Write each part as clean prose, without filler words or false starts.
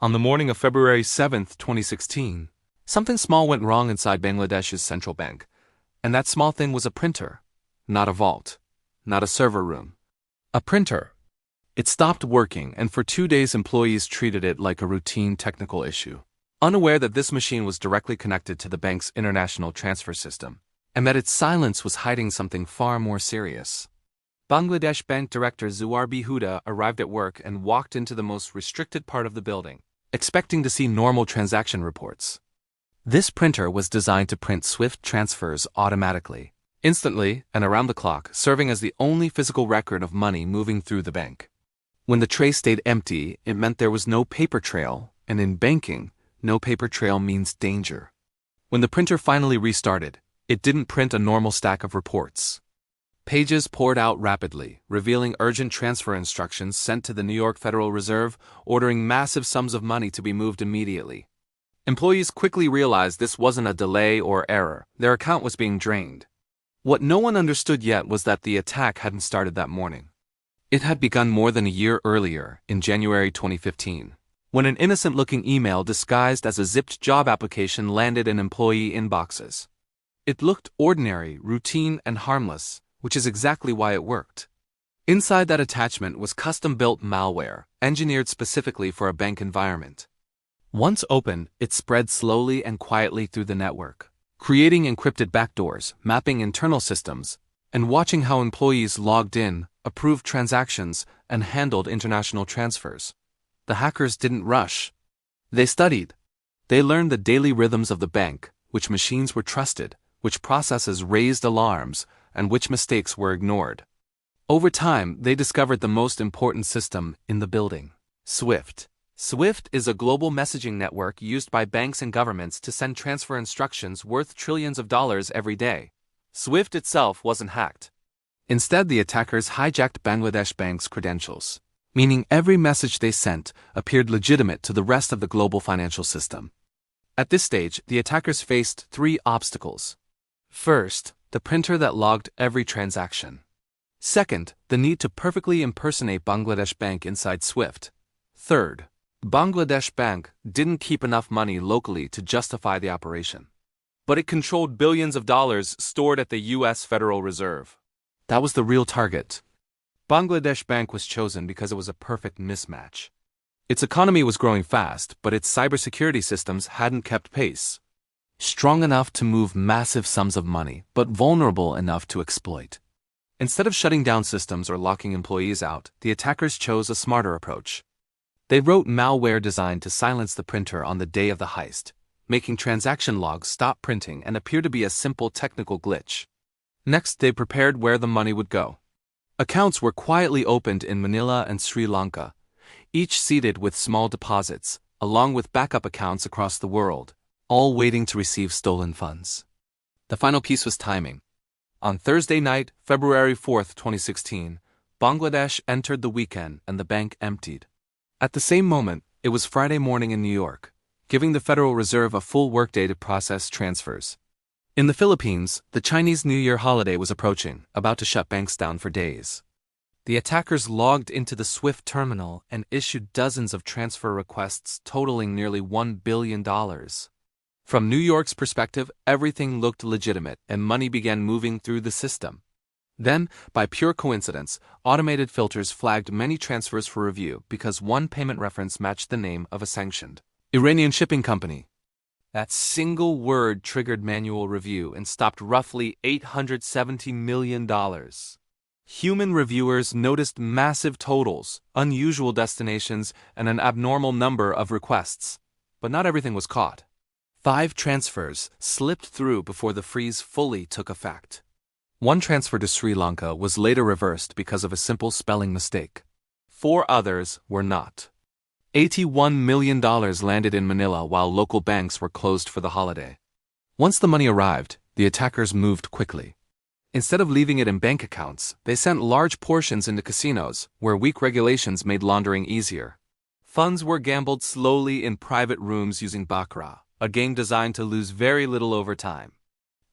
On the morning of February 7, 2016, something small went wrong inside Bangladesh's central bank, and that small thing was a printer, not a vault, not a server room. A printer. It stopped working, and for 2 days employees treated it like a routine technical issue, unaware that this machine was directly connected to the bank's international transfer system, and that its silence was hiding something far more serious. Bangladesh Bank Director Zuar Huda arrived at work and walked into the most restricted part of the building, expecting to see normal transaction reports. This printer was designed to print swift transfers automatically, instantly and around the clock, serving as the only physical record of money moving through the bank. When the tray stayed empty, it meant there was no paper trail, and in banking, no paper trail means danger. When the printer finally restarted, it didn't print a normal stack of reports. Pages poured out rapidly, revealing urgent transfer instructions sent to the New York Federal Reserve, ordering massive sums of money to be moved immediately. Employees quickly realized this wasn't a delay or error. Their account was being drained. What no one understood yet was that the attack hadn't started that morning. It had begun more than a year earlier, in January 2015, when an innocent-looking email disguised as a zipped job application landed in employee inboxes. It looked ordinary, routine, and harmless, which is exactly why it worked. Inside that attachment was custom-built malware, engineered specifically for a bank environment. Once open, it spread slowly and quietly through the network, creating encrypted backdoors, mapping internal systems, and watching how employees logged in, approved transactions, and handled international transfers. The hackers didn't rush. They studied. They learned the daily rhythms of the bank, which machines were trusted, which processes raised alarms, and which mistakes were ignored. Over time, they discovered the most important system in the building: SWIFT. SWIFT is a global messaging network used by banks and governments to send transfer instructions worth trillions of dollars every day. SWIFT itself wasn't hacked. Instead, the attackers hijacked Bangladesh Bank's credentials, meaning every message they sent appeared legitimate to the rest of the global financial system. At this stage, the attackers faced 3 obstacles. First, the printer that logged every transaction. Second, the need to perfectly impersonate Bangladesh Bank inside SWIFT. Third, Bangladesh Bank didn't keep enough money locally to justify the operation, but it controlled billions of dollars stored at the U.S. Federal Reserve. That was the real target. Bangladesh Bank was chosen because it was a perfect mismatch. Its economy was growing fast, but its cybersecurity systems hadn't kept pace. Strong enough to move massive sums of money, but vulnerable enough to exploit. Instead of shutting down systems or locking employees out, the attackers chose a smarter approach. They wrote malware designed to silence the printer on the day of the heist, making transaction logs stop printing and appear to be a simple technical glitch. Next, they prepared where the money would go. Accounts were quietly opened in Manila and Sri Lanka, each seeded with small deposits, along with backup accounts across the world, all waiting to receive stolen funds. The final piece was timing. On Thursday night, February 4, 2016, Bangladesh entered the weekend and the bank emptied. At the same moment, it was Friday morning in New York, giving the Federal Reserve a full workday to process transfers. In the Philippines, the Chinese New Year holiday was approaching, about to shut banks down for days. The attackers logged into the SWIFT terminal and issued dozens of transfer requests totaling nearly $1 billion. From New York's perspective, everything looked legitimate and money began moving through the system. Then, by pure coincidence, automated filters flagged many transfers for review because one payment reference matched the name of a sanctioned Iranian shipping company. That single word triggered manual review and stopped roughly $870 million. Human reviewers noticed massive totals, unusual destinations, and an abnormal number of requests. But not everything was caught. 5 transfers slipped through before the freeze fully took effect. One transfer to Sri Lanka was later reversed because of a simple spelling mistake. 4 others were not. $81 million landed in Manila while local banks were closed for the holiday. Once the money arrived, the attackers moved quickly. Instead of leaving it in bank accounts, they sent large portions into casinos, where weak regulations made laundering easier. Funds were gambled slowly in private rooms using baccarat, a game designed to lose very little over time.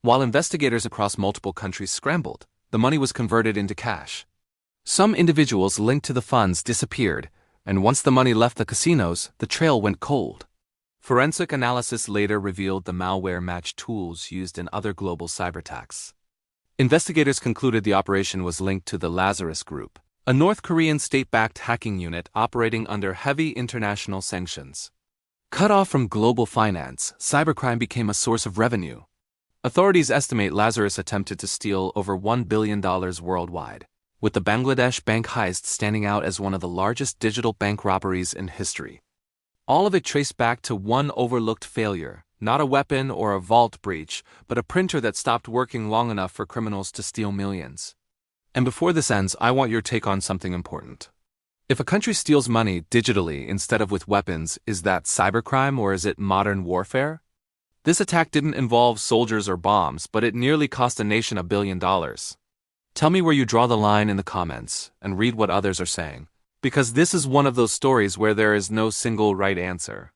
While investigators across multiple countries scrambled, the money was converted into cash. Some individuals linked to the funds disappeared, And once the money left the casinos, the trail went cold. Forensic analysis later revealed the malware matched tools used in other global cyberattacks. Investigators concluded the operation was linked to the Lazarus Group, a North Korean state-backed hacking unit operating under heavy international sanctions. Cut off from global finance, cybercrime became a source of revenue. Authorities estimate Lazarus attempted to steal over $1 billion worldwide, with the Bangladesh bank heist standing out as one of the largest digital bank robberies in history. All of it traced back to one overlooked failure, not a weapon or a vault breach, but a printer that stopped working long enough for criminals to steal millions. And before this ends, I want your take on something important. If a country steals money digitally instead of with weapons, is that cybercrime or is it modern warfare? This attack didn't involve soldiers or bombs, but it nearly cost a nation $1 billion. Tell me where you draw the line in the comments, and read what others are saying, because this is one of those stories where there is no single right answer.